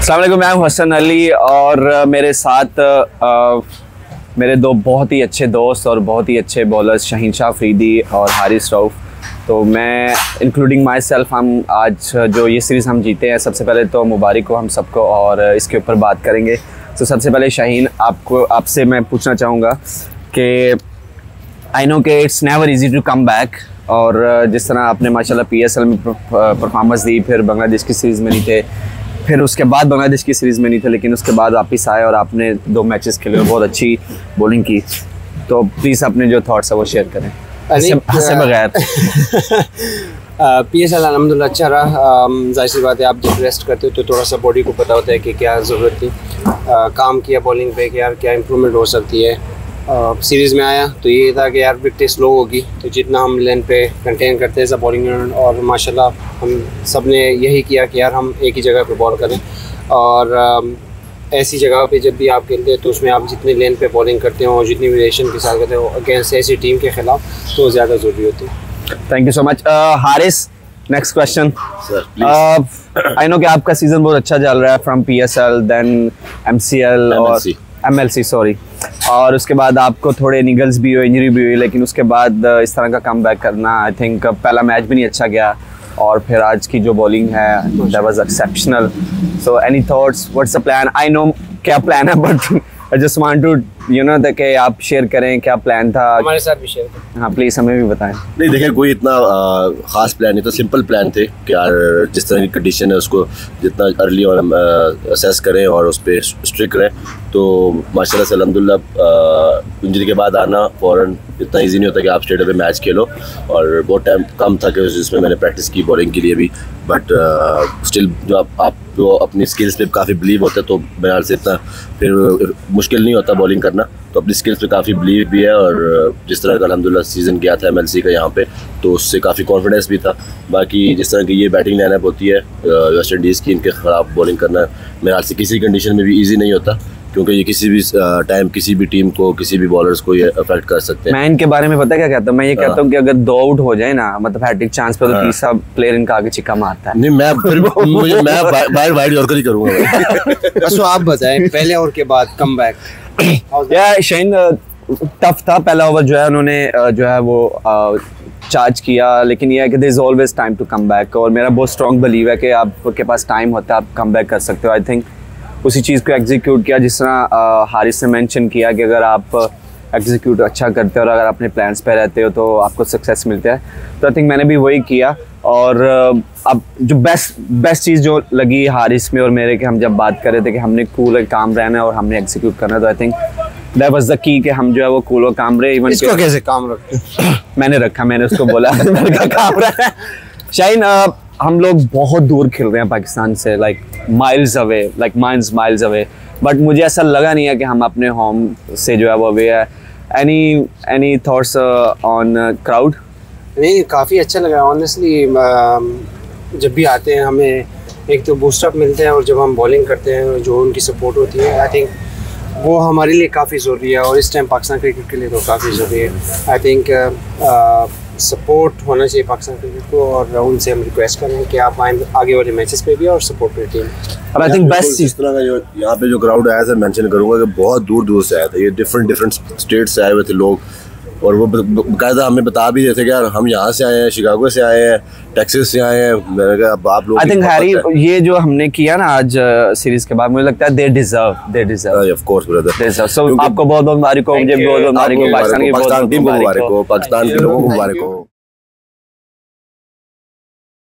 अस्सलाम वालेकुम, मैं हूं हसन अली और मेरे साथ मेरे दो बहुत ही अच्छे दोस्त और बहुत ही अच्छे बॉलर्स शहीनशाह अफरीदी और हारिस रऊफ। तो मैं इंक्लूडिंग माई सेल्फ, हम आज जो ये सीरीज़ हम जीते हैं, सबसे पहले तो मुबारक हो हम सबको और इसके ऊपर बात करेंगे। तो सबसे पहले शाहीन, आपसे मैं पूछना चाहूँगा कि आई नो कि it's never easy to come back, और जिस तरह आपने माशाल्लाह PSL में परफॉर्मेंस दी, फिर बांग्लादेश की सीरीज़ में नहीं थे, फिर उसके बाद बांग्लादेश की सीरीज़ में नहीं थे, लेकिन उसके बाद वापस आए और आपने 2 मैचेस खेले और बहुत अच्छी बॉलिंग की। तो प्लीज़ अपने जो थॉट्स है वो शेयर करें हंसे बगैर। PSL अलहम्दुलिल्लाह अच्छा रहा। जाहिर सी बात है, आप जब रेस्ट करते हो तो थोड़ा सा बॉडी को पता होता है कि क्या ज़रूरत थी। काम किया बॉलिंग पे कि यार क्या इम्प्रूवमेंट हो सकती है। सीरीज़ में आया तो ये था कि यार विकेट स्लो होगी, तो जितना हम लेन पे कंटेन करते हैं सब बॉलिंग, और माशाल्लाह हम सब ने यही किया कि यार हम एक ही जगह पे बॉल करें। और ऐसी जगह पे जब भी आप खेलते हैं तो उसमें आप जितने लेन पे बॉलिंग करते हो और जितनी वेरिएशन के साथ करते हो अगेंस्ट ऐसी टीम के खिलाफ, तो ज़्यादा ज़रूरी होती है। Thank you so much. Haris, next question. I know कि आपका सीज़न बहुत अच्छा चल रहा है, फ्रॉम PSL देन MCL और MLC सॉरी, और उसके बाद आपको थोड़े निगल्स भी हुए, इंजरी भी हुई, लेकिन उसके बाद इस तरह का कम बैक करना, आई थिंक पहला मैच भी नहीं अच्छा गया और फिर आज की जो बॉलिंग है that was exceptional. So any thoughts, what's the plan? I know क्या प्लान है, but I just want to कि आप शेयर करें क्या प्लान था, हमारे साथ भी शेयर करें। हाँ प्लीज़ हमें भी बताएं। नहीं देखिए, कोई इतना ख़ास प्लान नहीं था, सिंपल प्लान थे कि यार जिस तरह की कंडीशन है उसको जितना अर्ली और असेस करें और उस पर स्ट्रिक्ट रहें। तो माशाल्लाह से अल्हम्दुलिल्लाह इंजरी के बाद आना फ़ौरन इतना इजी नहीं होता कि आप स्टेडियम पे मैच खेलो, और बहुत टाइम कम था कि जिसमें मैंने प्रैक्टिस की बॉलिंग के लिए भी, बट स्टिल जो आप जो अपनी स्किल्स पे काफ़ी बिलीव होता है तो मेरे से इतना फिर मुश्किल नहीं होता बॉलिंग करना। तो अपनी स्किल्स पे काफ़ी बिलीव भी है, और जिस तरह का अल्हम्दुलिल्लाह सीज़न गया था MLC का यहाँ पे, तो उससे काफ़ी कॉन्फिडेंस भी था। बाकी जिस तरह की ये बैटिंग लाइनअप होती है वेस्ट इंडीज़ की, इनके ख़िलाफ़ बॉलिंग करना मेरे से किसी कंडीशन में भी ईजी नहीं होता, क्योंकि ये किसी भी टाइम किसी भी टीम को, किसी भी बॉलर्स को ये अफेक्ट कर सकते हैं। मैं इनके बारे में पता क्या कहता हूँ, मैं ये कहता हूँ कि अगर 2 आउट हो जाए ना, मतलब हैट्रिक चांस पे, तो तीसरा प्लेयर इनका आगे चिक्का मारता है। नहीं मैं फिर मैं बाहर वाइड यॉर्कर ही करूँगा। बस आप बताएं पहले ओवर के बाद कम बैक। यार शाहीन, टफ था पहला ओवर जो है, उन्होंने जो है वो चार्ज किया, लेकिन ये है कि there is always time to come back, और मेरा बहुत स्ट्रॉन्ग बिलीव है कि आपके पास टाइम होता है, आप कम बैक कर सकते हो। आई थिंक उसी चीज़ को एग्जीक्यूट किया जिस तरह हारिस ने मेंशन किया कि अगर आप एग्जीक्यूट अच्छा करते हो और अगर अपने प्लान्स पे रहते हो तो आपको सक्सेस मिलता है। तो आई थिंक मैंने भी वही किया, और अब जो बेस्ट चीज़ जो लगी हारिस में और मेरे के, हम जब बात कर रहे थे कि हमने कूल और काम रहना है और हमने एग्जीक्यूट करना है, तो I think that was the key कि हम जो है वो कूल और काम रहे। इवन इसको कैसे काम रखते? मैंने उसको बोला काम रहा है। शाहीन, हम लोग बहुत दूर खेल रहे हैं पाकिस्तान से, लाइक माइल्स अवे, बट मुझे ऐसा लगा नहीं है कि हम अपने होम से जो है वो अवे है। Any thoughts on crowd? नहीं, काफ़ी अच्छा लगा ऑनेस्टली। जब भी आते हैं हमें एक तो बूस्टअप मिलते हैं, और जब हम बॉलिंग करते हैं जो उनकी सपोर्ट होती है, आई थिंक वो हमारे लिए काफ़ी ज़रूरी है, और इस टाइम पाकिस्तान क्रिकेट के लिए तो काफ़ी ज़रूरी है। आई थिंक सपोर्ट होना चाहिए पाकिस्तान क्रिकेट को, और उनसे हम रिक्वेस्ट करें कि आप आगे वाले मैचेस पे भी और सपोर्ट करें टीम। और आई थिंक बेस्ट इस तरह का जो यहाँ पे जो क्राउड आया था, मेंशन करूँगा कि बहुत दूर से आया था, ये डिफरेंट स्टेट से आए हुए थे लोग, और वो बाकायदा हमें बता भी रहे थे कि यार हम यहाँ से आए हैं, शिकागो से आए हैं, टेक्सास से आए हैं। मैंने कहा अब आप लोग, आई थिंक हैरी, ये जो हमने किया ना आज सीरीज के बाद, मुझे लगता है they deserve of course brother. So आपको बहुत मुबारक हो, मुझे बहुत मुबारक हो, पाकिस्तान की टीम को मुबारक हो, पाकिस्तान के लोगों को मुबारक हो।